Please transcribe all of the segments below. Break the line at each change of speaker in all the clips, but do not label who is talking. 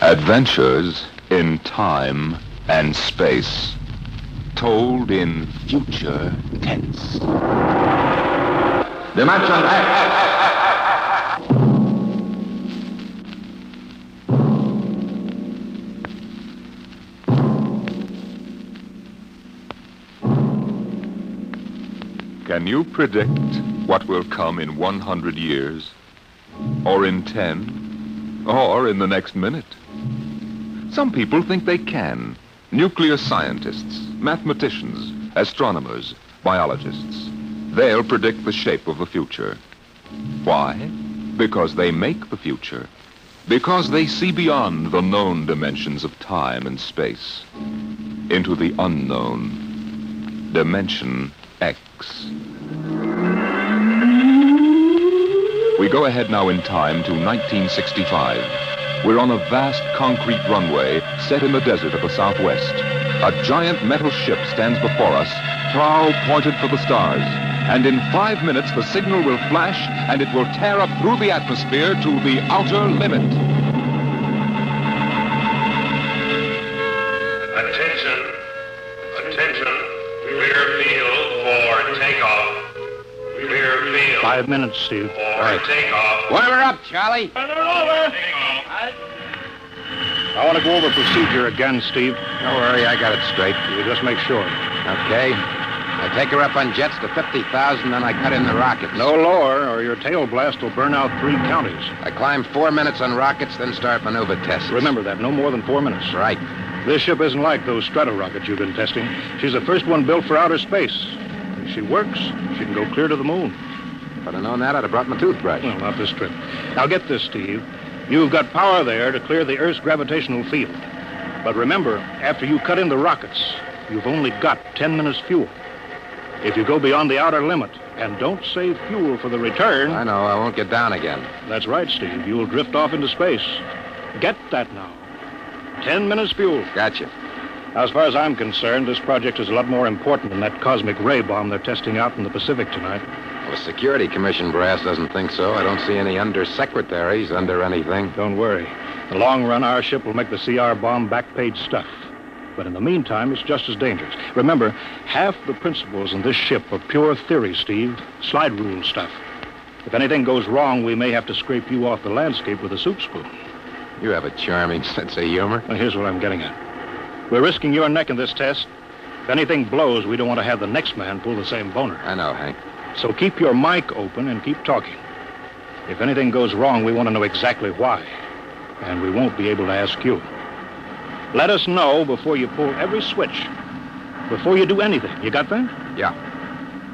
Adventures in time and space, told in future tense. Dimension X. Can you predict what will come in 100 years? Or in 10? Or in the next minute? Some people think they can. Nuclear scientists, mathematicians, astronomers, biologists. They'll predict the shape of the future. Why? Because they make the future. Because they see beyond the known dimensions of time and space into the unknown. Dimension X. We go ahead now in time to 1965. We're on a vast concrete runway set in the desert of the Southwest. A giant metal ship stands before us, prow pointed for the stars. And in 5 minutes, the signal will flash, and it will tear up through the atmosphere to the outer limit.
Attention. Clear field for takeoff. Clear field.
5 minutes, Steve.
For takeoff.
Warmer up, Charlie.
I want to go over procedure again, Steve.
Don't worry, I got it straight.
You just make sure.
Okay. I take her up on jets to 50,000, then I cut in the rockets.
No lower, or your tail blast will burn out 3 counties.
I climb 4 minutes on rockets, then start maneuver tests.
Remember that, no more than 4 minutes.
Right.
This ship isn't like those strato rockets you've been testing. She's the first one built for outer space. If she works, she can go clear to the moon.
If I'd have known that, I'd have brought my toothbrush.
Well, not this trip. Now get this, Steve. You've got power there to clear the Earth's gravitational field. But remember, after you cut in the rockets, you've only got 10 minutes fuel. If you go beyond the outer limit and don't save fuel for the return...
I know, I won't get down again.
That's right, Steve. You'll drift off into space. Get that now. 10 minutes fuel.
Gotcha.
Now, as far as I'm concerned, this project is a lot more important than that cosmic ray bomb they're testing out in the Pacific tonight.
Well, the Security Commission brass doesn't think so. I don't see any undersecretaries under anything.
Don't worry. In the long run, our ship will make the CR bomb back-page stuff. But in the meantime, it's just as dangerous. Remember, half the principles in this ship are pure theory, Steve. Slide rule stuff. If anything goes wrong, we may have to scrape you off the landscape with a soup spoon.
You have a charming sense of humor.
Now, here's what I'm getting at. We're risking your neck in this test. If anything blows, we don't want to have the next man pull the same boner.
I know, Hank.
So keep your mic open and keep talking. If anything goes wrong, we want to know exactly why. And we won't be able to ask you. Let us know before you pull every switch. Before you do anything. You got that?
Yeah.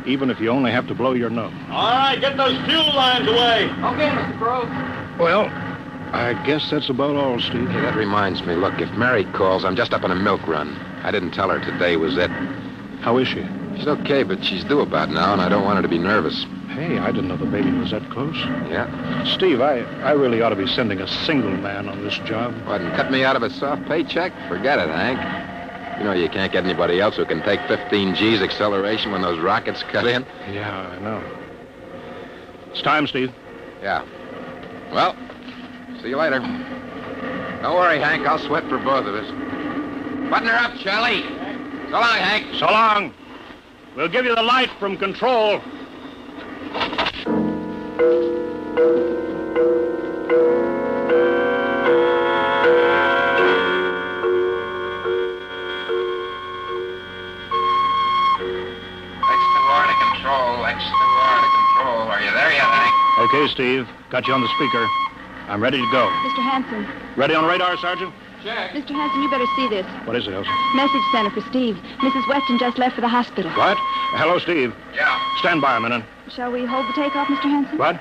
Even if you only have to blow your nose.
All right, get those fuel lines away.
Okay, Mr. Crow.
Well, I guess that's about all, Steve.
Hey, that reminds me. Look, if Mary calls, I'm just up on a milk run. I didn't tell her today was it.
How is she?
She's okay, but she's due about now, and I don't want her to be nervous.
Hey, I didn't know the baby was that close.
Yeah?
Steve, I really ought to be sending a single man on this job.
What, and cut me out of a soft paycheck? Forget it, Hank. You know you can't get anybody else who can take 15 G's acceleration when those rockets cut in.
Yeah, I know. It's time, Steve.
Yeah. Well, see you later. Don't worry, Hank. I'll sweat for both of us. Button her up, Charlie. So long, Hank.
So long. We'll give you the light from control.
Are you there yet, Hank?
Okay, Steve. Got you on the speaker. I'm ready to go.
Mr. Hanson.
Ready on radar, Sergeant?
Check.
Mr. Hanson, you better see this.
What is it, Elsa?
Message center for Steve. Mrs. Weston just left for the hospital.
What? Hello, Steve.
Yeah.
Stand by a minute.
Shall we hold the takeoff, Mr. Hanson?
What?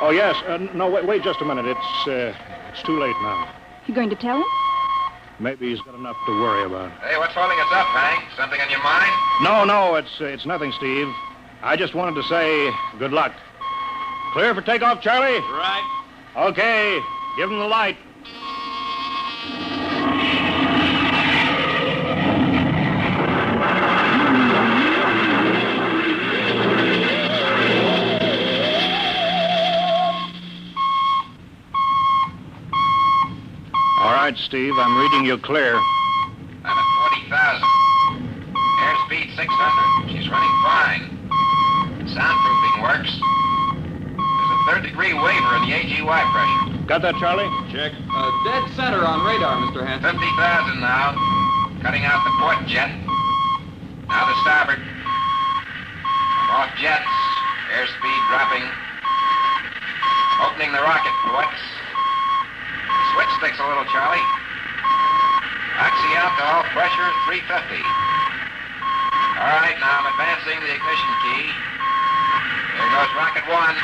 Oh, yes. No, wait just a minute. It's too late now.
You going to tell him?
Maybe he's got enough to worry about.
Hey, what's holding us up, Hank? Something on your mind?
No, it's nothing, Steve. I just wanted to say good luck. Clear for takeoff, Charlie?
Right.
Okay. Give him the light. All right, Steve. I'm reading you clear.
I'm at 40,000. Airspeed 600. She's running fine. Soundproofing works. There's a third-degree waiver in the AGY pressure.
Got that, Charlie?
Check.
Dead center on radar, Mr. Hanson.
50,000 now. Cutting out the port jet. Now the starboard. Off jets. Airspeed dropping. Opening the rocket ports. Switch sticks a little, Charlie. Oxy alcohol pressure 350. All right, now I'm advancing the ignition key. There goes rocket one.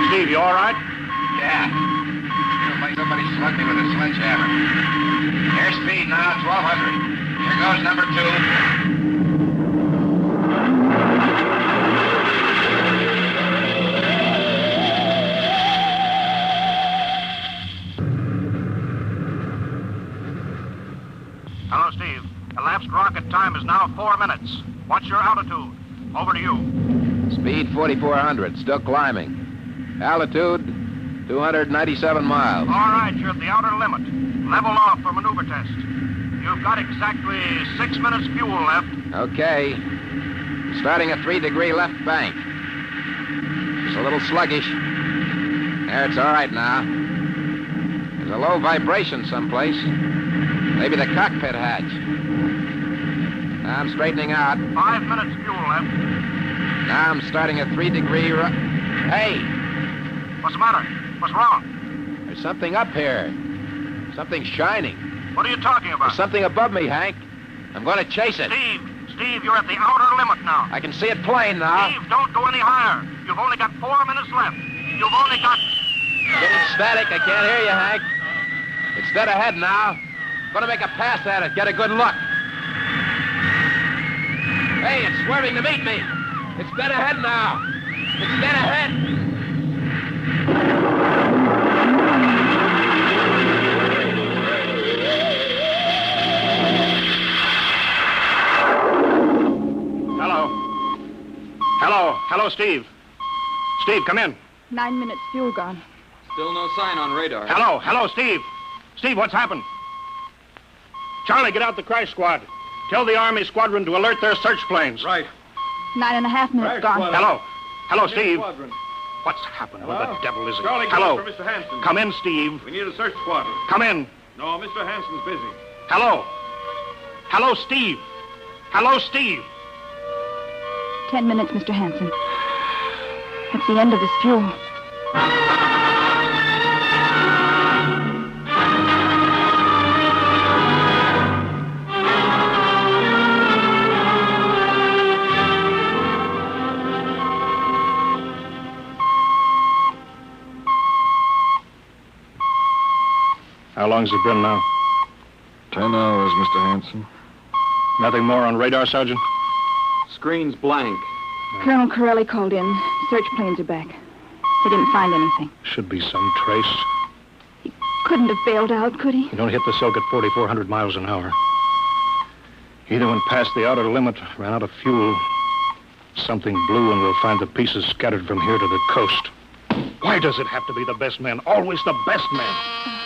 Steve, you all right?
Yeah. Feels like somebody slugged me with a sledgehammer. Airspeed now 1,200. Here goes number two.
Hello, Steve. Elapsed rocket time is now 4 minutes. What's your altitude? Over to you.
Speed 4,400. Still climbing. Altitude 297 miles.
All right, you're at the outer limit. Level off for maneuver test. You've got exactly 6 minutes fuel left.
Okay. Starting a 3-degree left bank. It's a little sluggish. There, it's all right now. There's a low vibration someplace. Maybe the cockpit hatch. Now I'm straightening out.
5 minutes fuel left.
Now I'm starting a 3-degree Hey!
What's the matter? What's wrong?
There's something up here. Something shining.
What are you talking about?
There's something above me, Hank. I'm going to chase it.
Steve, you're at the outer limit now.
I can see it plain now.
Steve, don't go any higher. You've only got 4 minutes left. You've only got...
Getting static. I can't hear you, Hank. It's dead ahead now. Going to make a pass at it. Get a good look. Hey, it's swerving to meet me. It's dead ahead now. It's dead ahead.
Hello, Steve. Steve, come in.
9 minutes fuel gone.
Still no sign on radar.
Hello, Steve. Steve, what's happened? Charlie, get out the crash squad. Tell the Army squadron to alert their search planes.
Right.
9.5 minutes gone.
Hello, Steve.
Squadron.
What's happened? Where the devil is it?
Charlie,
Hello.
for Mr. Hanson.
Come in, Steve.
We need a search squadron.
Come in.
No, Mr. Hanson's busy.
Hello, Steve. Hello, Steve.
10 minutes, Mr. Hanson. That's the end of this fuel.
How long's it been now?
10 hours, Mr. Hanson.
Nothing more on radar, Sergeant?
Screen's blank.
Colonel Corelli called in. Search planes are back. They didn't find anything.
Should be some trace.
Couldn't have bailed out, could he?
You don't hit the silk at 4,400 miles an hour. Either went past the outer limit, ran out of fuel. Something blew, and we'll find the pieces scattered from here to the coast. Why does it have to be the best man? Always the best man.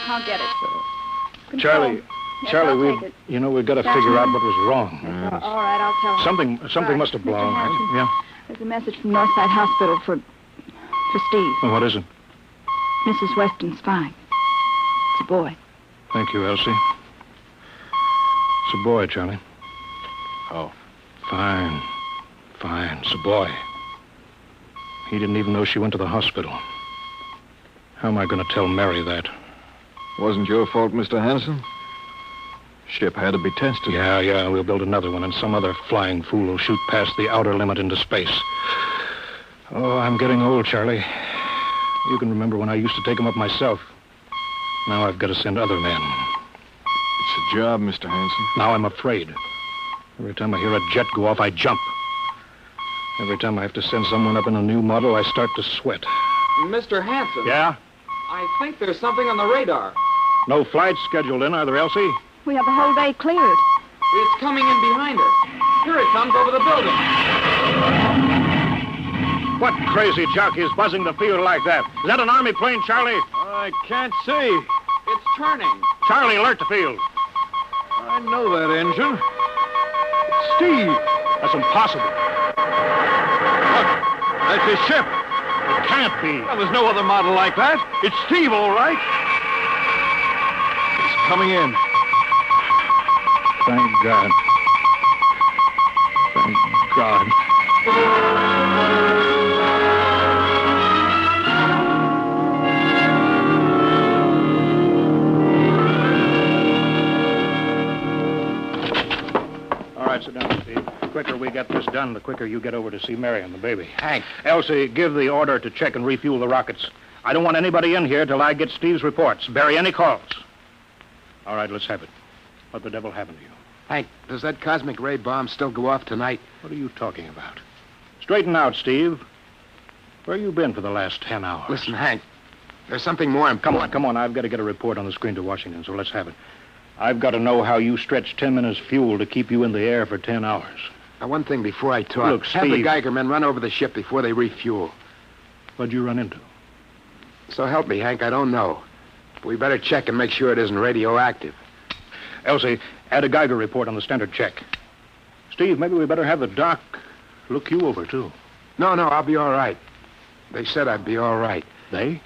I'll get it.
Charlie,
Yes, I'll
we've
take it.
got to
That's
figure out
fine.
what was wrong.
All right, I'll tell him.
Something
Right.
must have blown.
Mr. Hanson,
Yeah.
There's a message from Northside Hospital for Steve.
Well, what is it?
Mrs. Weston's fine. It's a boy.
Thank you, Elsie. It's a boy, Charlie.
Oh.
Fine. It's a boy. He didn't even know she went to the hospital. How am I going to tell Mary that?
Wasn't your fault, Mr. Hanson. Ship had to be tested.
Yeah, we'll build another one, and some other flying fool will shoot past the outer limit into space. Oh, I'm getting old, Charlie. You can remember when I used to take them up myself. Now I've got to send other men.
It's a job, Mr. Hanson.
Now I'm afraid. Every time I hear a jet go off, I jump. Every time I have to send someone up in a new model, I start to sweat.
Mr. Hanson.
Yeah?
I think there's something on the radar.
No flights scheduled in, are there, Elsie?
We have the whole day cleared.
It's coming in behind us. Here it comes over the building.
What crazy jockey is buzzing the field like that? Is that an Army plane, Charlie?
I can't see.
It's turning.
Charlie, alert the field.
I know that engine. Steve!
That's impossible.
Look, that's his ship.
It can't be.
Well, there's no other model like that. It's Steve, all right. It's coming in.
Thank God. Thank God. All right, sit down, Steve. The quicker we get this done, the quicker you get over to see Mary and the baby.
Hank.
Elsie, give the order to check and refuel the rockets. I don't want anybody in here till I get Steve's reports. Bury any calls. All right, let's have it. What the devil happened to you?
Hank, does that cosmic ray bomb still go off tonight?
What are you talking about? Straighten out, Steve. Where you been for the last 10 hours?
Listen, Hank, there's something more important.
Come on. I've got to get a report on the screen to Washington, so let's have it. I've got to know how you stretched 10 minutes fuel to keep you in the air for 10 hours.
Now, one thing before I talk.
Look,
have the
Steve.
Geiger men run over the ship before they refuel.
What'd you run into?
So help me, Hank, I don't know. But we better check and make sure it isn't radioactive.
Elsie, add a Geiger report on the standard check. Steve, maybe we better have the doc look you over, too.
No, I'll be all right. They said I'd be all right.
They?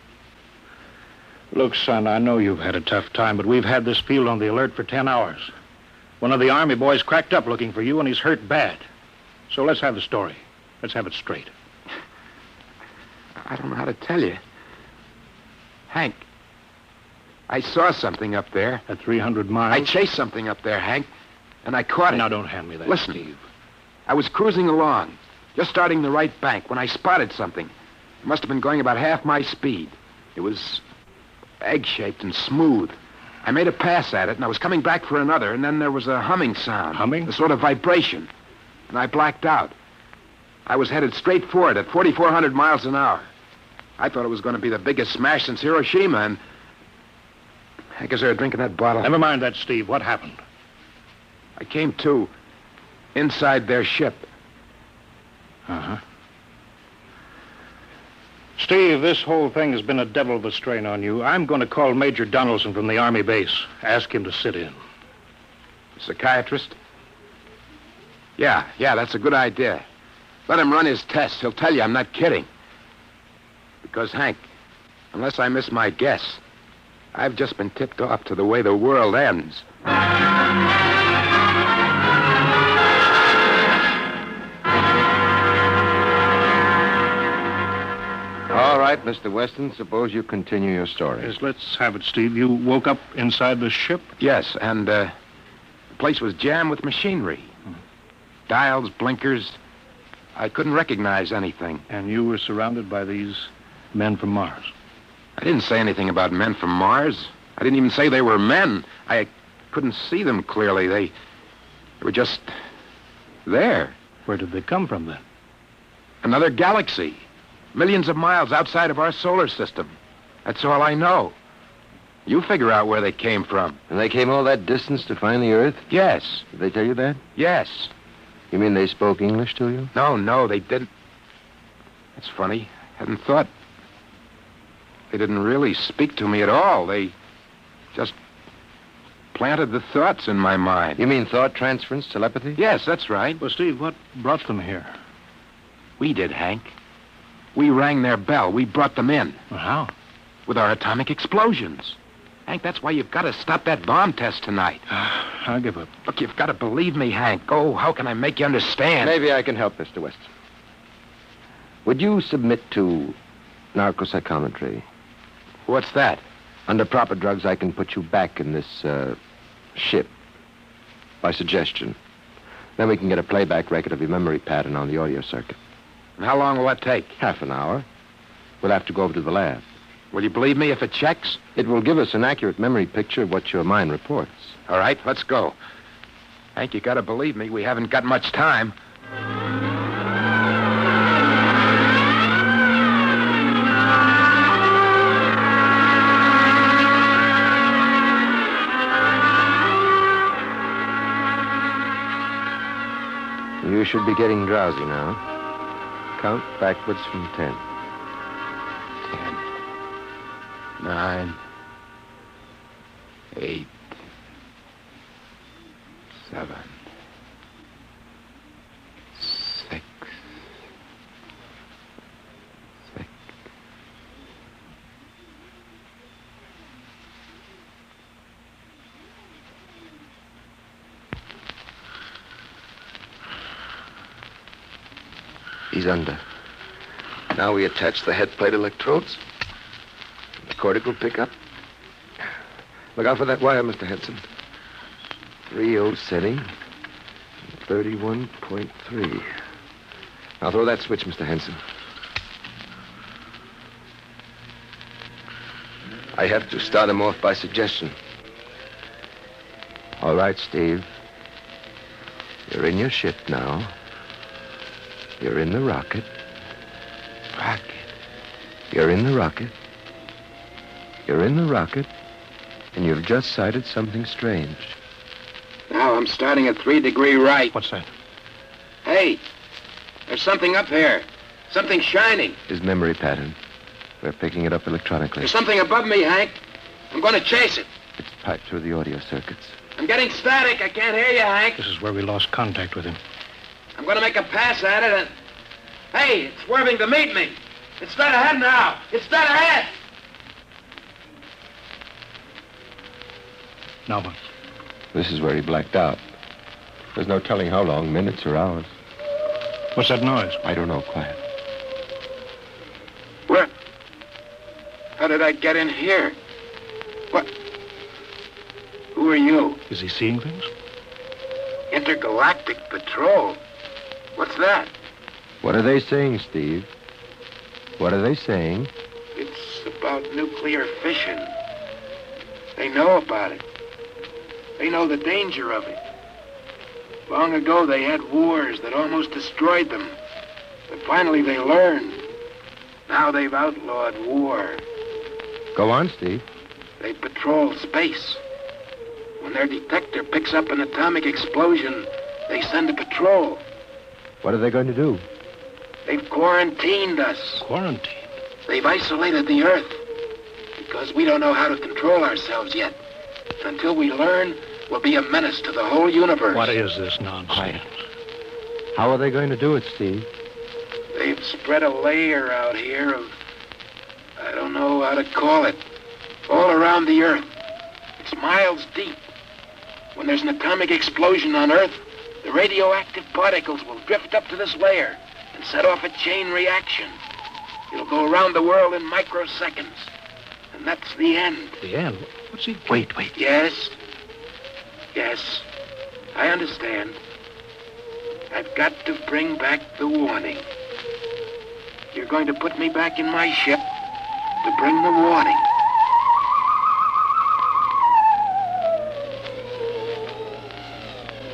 Look, son, I know you've had a tough time, but we've had this field on the alert for 10 hours. One of the Army boys cracked up looking for you, and he's hurt bad. So let's have the story. Let's have it straight.
I don't know how to tell you. Hank, I saw something up there.
At 300 miles?
I chased something up there, Hank, and I caught it.
Now, don't hand me that,
Listen,
Steve.
I was cruising along, just starting the right bank, when I spotted something. It must have been going about half my speed. It was egg-shaped and smooth. I made a pass at it, and I was coming back for another, and then there was a humming sound.
Humming?
A sort of vibration. And I blacked out. I was headed straight for it at 4,400 miles an hour. I thought it was going to be the biggest smash since Hiroshima, and... Hank, is there a drink in that bottle?
Never mind that, Steve. What happened?
I came to inside their ship.
Uh-huh. Steve, this whole thing has been a devil of a strain on you. I'm going to call Major Donaldson from the Army base. Ask him to sit in.
Psychiatrist? Yeah, that's a good idea. Let him run his tests. He'll tell you I'm not kidding. Because, Hank, unless I miss my guess, I've just been tipped off to the way the world ends.
All right, Mr. Weston, suppose you continue your story.
Yes, let's have it, Steve. You woke up inside the ship?
Yes, and the place was jammed with machinery. Dials, blinkers. I couldn't recognize anything.
And you were surrounded by these men from Mars?
I didn't say anything about men from Mars. I didn't even say they were men. I couldn't see them clearly. They were just there.
Where did they come from, then?
Another galaxy. Millions of miles outside of our solar system. That's all I know. You figure out where they came from.
And they came all that distance to find the Earth?
Yes.
Did they tell you that?
Yes.
You mean they spoke English to you?
No, they didn't. That's funny. Hadn't thought. They didn't really speak to me at all. They just planted the thoughts in my mind.
You mean thought transference, telepathy?
Yes, that's right.
Well, Steve, what brought them here?
We did, Hank. We rang their bell. We brought them in.
Well, how?
With our atomic explosions. Hank, that's why you've got to stop that bomb test tonight.
I'll give up.
Look, you've got to believe me, Hank. Oh, how can I make you understand?
Maybe I can help, Mr. Weston. Would you submit to narcopsychometry?
What's that?
Under proper drugs, I can put you back in this ship by suggestion. Then we can get a playback record of your memory pattern on the audio circuit.
And how long will that take?
Half an hour. We'll have to go over to the lab.
Will you believe me if it checks?
It will give us an accurate memory picture of what your mind reports.
All right, let's go. Hank, you got to believe me. We haven't got much time.
You should be getting drowsy now. Count backwards from 10.
10, 9, 8, 7, 6, 6.
He's under. Now we attach the head plate electrodes. The cortical pickup. Look out for that wire, Mr. Henson. 3.0 setting. 31.3. Now throw that switch, Mr. Henson. I have to start him off by suggestion. All right, Steve. You're in your ship now. You're in the rocket.
Rocket.
You're in the rocket. You're in the rocket. And you've just sighted something strange.
Now I'm starting at 3° right.
What's that?
Hey, there's something up here. Something shining.
His memory pattern. We're picking it up electronically.
There's something above me, Hank. I'm going to chase it.
It's piped through the audio circuits.
I'm getting static. I can't hear you, Hank.
This is where we lost contact with him.
I'm going to make a pass at it and... Hey, it's swerving to meet me. It's dead ahead now. It's dead ahead.
Now what?
This is where he blacked out. There's no telling how long, minutes or hours.
What's that noise?
I don't know, quiet.
Where? How did I get in here? What? Who are you?
Is he seeing things?
Intergalactic Patrol. What's that?
What are they saying, Steve? What are they saying?
It's about nuclear fission. They know about it. They know the danger of it. Long ago, they had wars that almost destroyed them. But finally, they learned. Now they've outlawed war.
Go on, Steve.
They patrol space. When their detector picks up an atomic explosion, they send a patrol.
What are they going to do?
They've quarantined us.
Quarantine?
They've isolated the Earth. Because we don't know how to control ourselves yet. Until we learn, we'll be a menace to the whole universe.
What is this nonsense?
How are they going to do it, Steve?
They've spread a layer out here of... I don't know how to call it. All around the Earth. It's miles deep. When there's an atomic explosion on Earth, the radioactive particles will drift up to this layer and set off a chain reaction. It'll go around the world in microseconds. And that's the end.
The end? What's he...
Wait.
Yes. Yes. I understand. I've got to bring back the warning. You're going to put me back in my ship to bring the warning.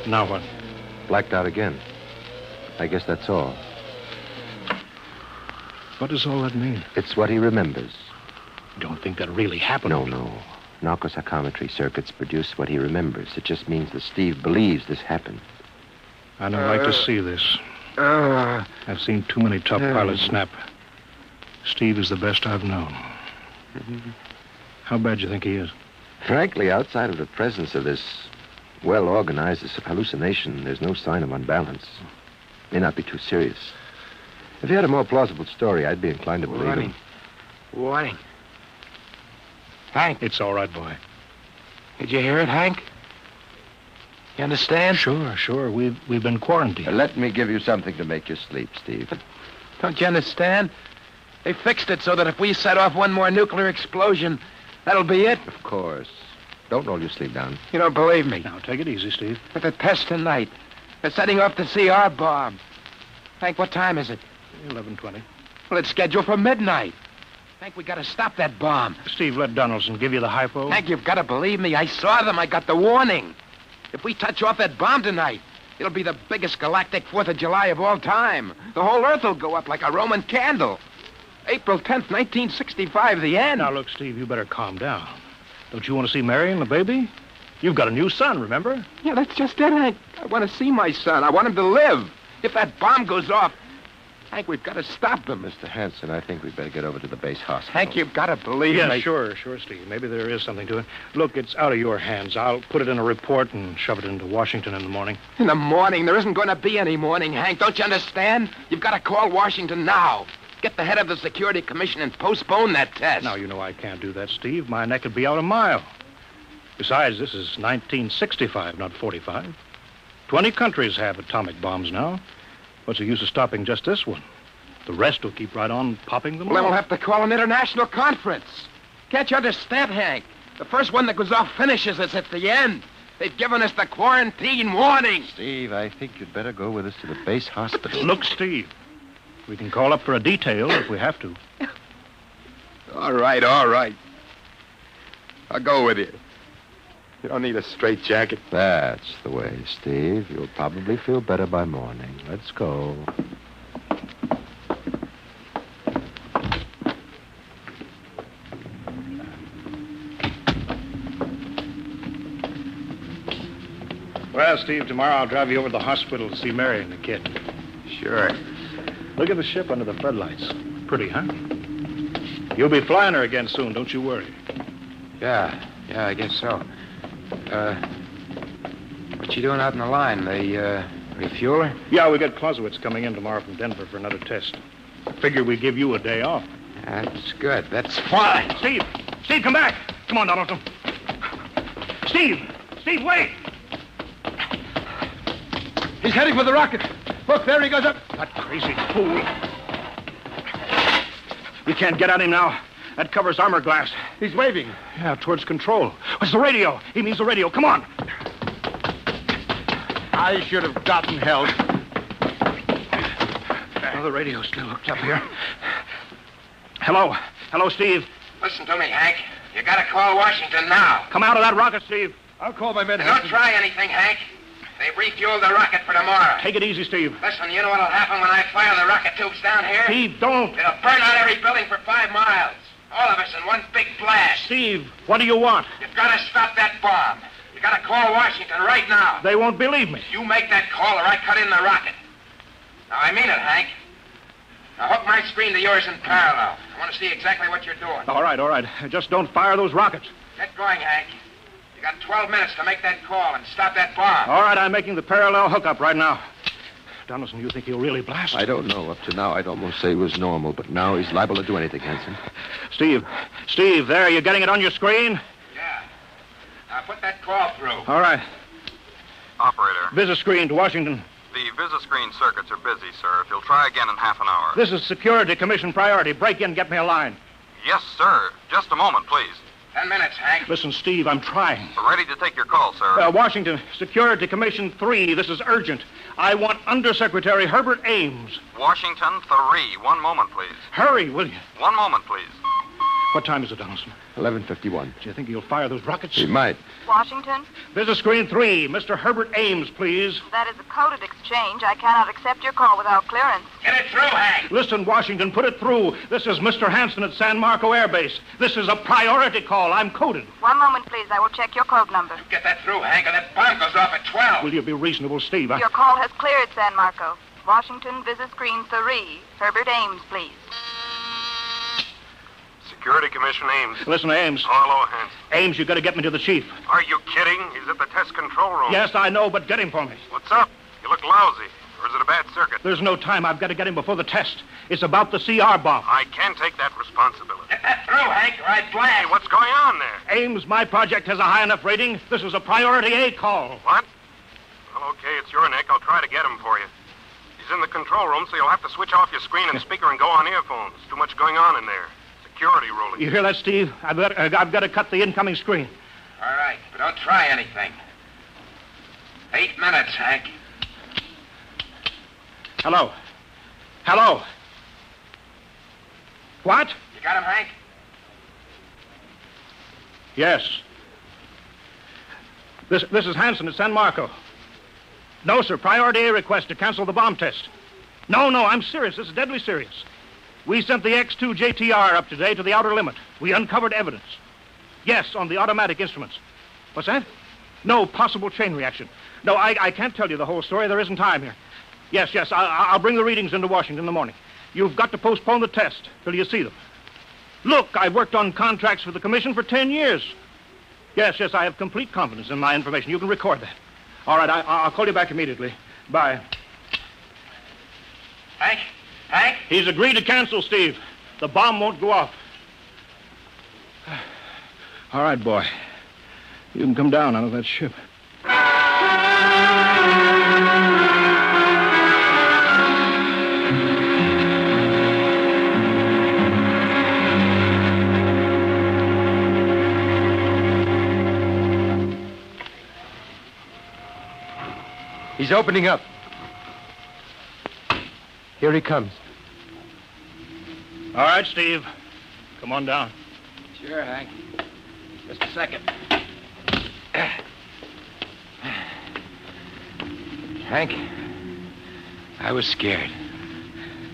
Now what?
Blacked out again. I guess that's all.
What does all that mean?
It's what he remembers.
You don't think that really happened?
No. Narcopsychometry circuits produce what he remembers. It just means that Steve believes this happened.
I don't like to see this. I've seen too many top pilots snap. Steve is the best I've known. How bad do you think he is?
Frankly, outside of the presence of this well-organized hallucination, there's no sign of unbalance. May not be too serious. If he had a more plausible story, I'd be inclined to believe him.
Warning. Hank.
It's all right, boy.
Did you hear it, Hank? You understand?
Sure. We've been quarantined.
Let me give you something to make you sleep, Steve.
Don't you understand? They fixed it so that if we set off one more nuclear explosion, that'll be it.
Of course. Don't roll your sleeve down.
You don't believe me.
Now, take it easy, Steve.
But the test tonight. They're setting off the CR bomb. Hank, what time is it?
11:20.
Well, it's scheduled for midnight. Hank, we gotta stop that bomb.
Steve, let Donaldson give you the hypo.
Hank, you've gotta believe me. I saw them. I got the warning. If we touch off that bomb tonight, it'll be the biggest galactic 4th of July of all time. The whole Earth will go up like a Roman candle. April 10th, 1965, the end.
Now, look, Steve, you better calm down. Don't you want to see Mary and the baby? You've got a new son, remember?
Yeah, that's just it, Hank. I want to see my son. I want him to live. If that bomb goes off...
Hank, we've got to stop them.
Mr. Hanson, I think we'd better get over to the base hospital.
Hank, you've got to believe
Yeah,
me.
sure, Steve. Maybe there is something to it. Look, it's out of your hands. I'll put it in a report and shove it into Washington in the morning.
In the morning? There isn't going to be any morning, Hank. Don't you understand? You've got to call Washington now. Get the head of the Security Commission and postpone that test.
Now, you know I can't do that, Steve. My neck would be out a mile. Besides, this is 1965, not 45. 20 countries have atomic bombs now. What's the use of stopping just this one? The rest will keep right on popping them
Well, then
off.
we'll have to call an international conference. Can't you understand, Hank? The first one that goes off finishes us at the end. They've given us the quarantine warning.
Steve, I think you'd better go with us to the base hospital.
Look, Steve, we can call up for a detail if we have to.
All right, all right. I'll go with you. You don't need a straitjacket.
That's the way, Steve. You'll probably feel better by morning. Let's go.
Well, Steve, tomorrow I'll drive you over to the hospital to see Mary and the kid.
Sure.
Look at the ship under the floodlights. Pretty, huh? You'll be flying her again soon, don't you worry.
Yeah, I guess so. What you doing out in the line? They, refuel her?
Yeah, we got Clausewitz coming in tomorrow from Denver for another test. Figure we give you a day off.
That's good. That's fine.
Steve, come back. Come on, Donaldson. Steve, wait.
He's heading for the rocket. Look, there he goes up.
That crazy fool. We can't get at him now. That covers armor glass.
He's waving.
Yeah, towards control. What's the radio? He means the radio. Come on.
I should have gotten help.
Oh, the radio's still hooked up here. Hello, Steve.
Listen to me, Hank. You gotta call Washington now.
Come out of that rocket, Steve.
I'll call my men.
And don't try anything, Hank. They've refueled the rocket for tomorrow.
Take it easy, Steve.
Listen, you know what'll happen when I fire the rocket tubes down here?
Steve, don't.
It'll burn out every building for 5 miles. All of us in one big blast.
Steve, what do you want?
You've got to stop that bomb. You got to call Washington right now.
They won't believe me.
You make that call or I cut in the rocket. Now, I mean it, Hank. Now, hook my screen to yours in parallel. I want to see exactly what you're doing.
All right. Just don't fire those rockets.
Get going, Hank. You got 12 minutes to make that call and stop that bomb.
All right, I'm making the parallel hookup right now. Donaldson, you think he'll really blast?
I don't know. Up to now, I'd almost say he was normal, but now he's liable to do anything, Hanson.
Steve, there, you getting it on your screen?
Yeah. Now, put that call through.
All right.
Operator,
Visit screen to Washington.
the Visiscreen circuits are busy, sir. If you'll try again in half an hour.
This is Security Commission priority. Break in, get me a line.
Yes, sir. Just a moment, please.
10 minutes, Hank.
Listen, Steve, I'm trying.
We're ready to take your call, sir.
Washington, Security Commission 3. This is urgent. I want Undersecretary Herbert Ames.
Washington 3. 1 moment, please.
Hurry, will you?
1 moment, please.
What time is it, Donaldson?
11:51.
Do you think he'll fire those rockets?
He might.
Washington,
Visit screen 3. Mr. Herbert Ames, please.
that is a coded exchange. I cannot accept your call without clearance.
Get it through, Hank.
Listen, Washington, put it through. This is Mr. Hanson at San Marco Air Base. This is a priority call. I'm coded.
1 moment, please. I will check your code number.
Get that through, Hank, or that bomb goes off at 12.
Will you be reasonable, Steve?
Your call has cleared, San Marco. Washington, visit screen 3. Herbert Ames, please.
Security Commission Ames.
Listen, Ames.
Hello, Hanson.
Ames, you got to get me to the chief.
Are you kidding? He's at the test control room.
Yes, I know, but get him for me.
What's up? You look lousy. Or is it a bad circuit?
There's no time. I've got to get him before the test. It's about the CR bomb.
I can't take that responsibility.
Get that through, Hank, or I blast.
Hey, what's going on there?
Ames, my project has a high enough rating. This is a priority A call.
What? Well, okay, it's your neck. I'll try to get him for you. He's in the control room, so you'll have to switch off your screen and speaker and go on earphones. Too much going on in there. Security ruling.
You hear that, Steve? I've got to cut the incoming screen.
All right, but don't try anything. 8 minutes, Hank.
Hello? What?
You got him, Hank?
Yes. This is Hanson at San Marco. No, sir. Priority A request to cancel the bomb test. No, I'm serious. This is deadly serious. We sent the X-2 JTR up today to the outer limit. We uncovered evidence. Yes, on the automatic instruments. What's that? No possible chain reaction. No, I can't tell you the whole story. There isn't time here. Yes. I'll bring the readings into Washington in the morning. You've got to postpone the test till you see them. Look, I've worked on contracts for the commission for 10 years. Yes, I have complete confidence in my information. You can record that. All right, I'll call you back immediately. Bye.
Hank?
He's agreed to cancel, Steve. The bomb won't go off. All right, boy. You can come down out of that ship.
He's opening up. Here he comes.
All right, Steve. Come on down.
Sure, Hank. Just a second. Hank, I was scared.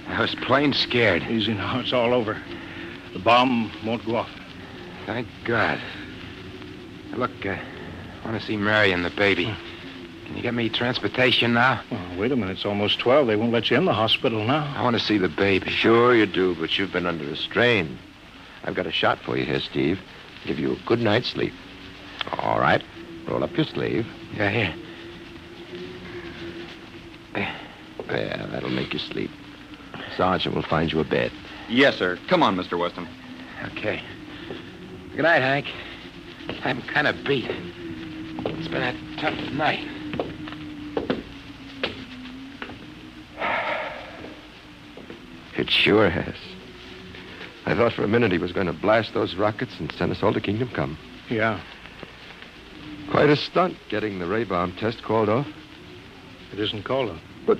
I was plain scared.
Easy now. It's all over. The bomb won't go off.
Thank God. Look, I want to see Mary and the baby. Can you get me transportation now?
Oh, wait a minute. It's almost 12. They won't let you in the hospital now.
I want to see the baby.
Sure you do, but you've been under a strain. I've got a shot for you here, Steve. Give you a good night's sleep. All right. Roll up your sleeve.
Yeah, here.
There, that'll make you sleep. Sergeant will find you a bed.
Yes, sir. Come on, Mr. Weston.
Okay. Good night, Hank. I'm kind of beat. It's been a tough night.
It sure has. I thought for a minute he was going to blast those rockets and send us all to Kingdom Come.
Yeah.
Quite a stunt getting the ray bomb test called off.
It isn't called off.
But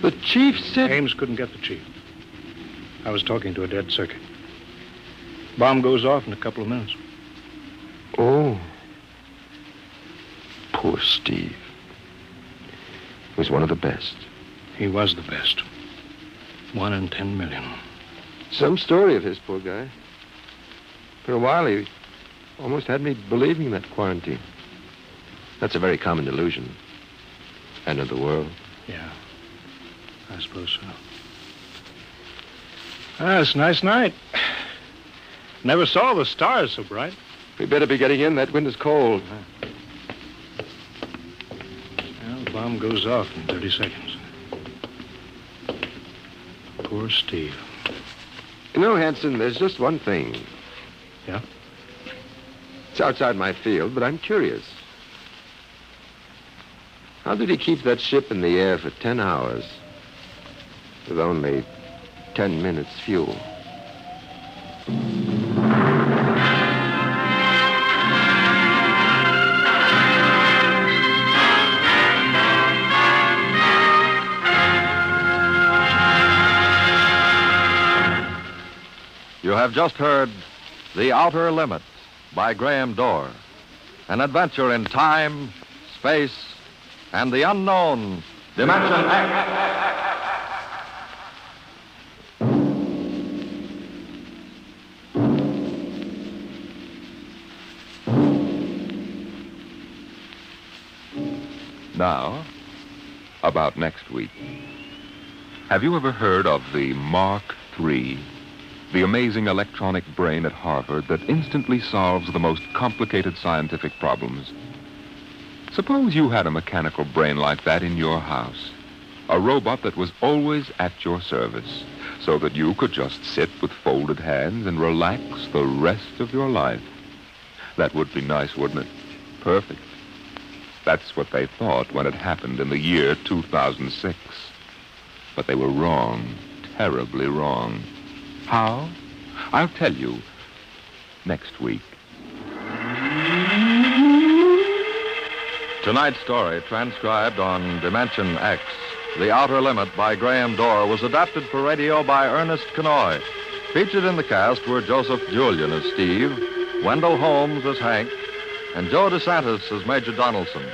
the chief said...
Ames couldn't get the chief. I was talking to a dead circuit. Bomb goes off in a couple of minutes.
Oh. Poor Steve. He was one of the best.
He was the best. 1 in 10 million.
Some story of his, poor guy. For a while, he almost had me believing that quarantine. That's a very common delusion. End of the world.
Yeah, I suppose so. It's a nice night. Never saw the stars so bright.
We better be getting in. That wind is cold.
Well, the bomb goes off in 30 seconds. Poor Steve.
You know, Hanson, there's just one thing.
Yeah?
It's outside my field, but I'm curious. How did he keep that ship in the air for 10 hours with only 10 minutes fuel?
You have just heard The Outer Limit by Graham Dorr, an adventure in time, space, and the unknown Dimension X.
Now, about next week. Have you ever heard of the Mark III? The amazing electronic brain at Harvard that instantly solves the most complicated scientific problems. Suppose you had a mechanical brain like that in your house. A robot that was always at your service, so that you could just sit with folded hands and relax the rest of your life. That would be nice, wouldn't it? Perfect. That's what they thought when it happened in the year 2006. But they were wrong, terribly wrong. How? I'll tell you next week.
Tonight's story, transcribed on Dimension X, The Outer Limit by Graham Dorr, was adapted for radio by Ernest Kenoy. Featured in the cast were Joseph Julian as Steve, Wendell Holmes as Hank, and Joe DeSantis as Major Donaldson.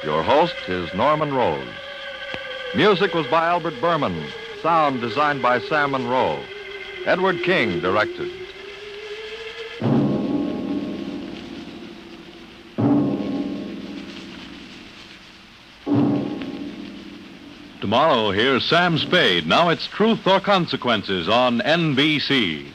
Your host is Norman Rose. Music was by Albert Berman. Sound designed by Sam Monroe. Edward King directed.
Tomorrow, here's Sam Spade. Now it's Truth or Consequences on NBC.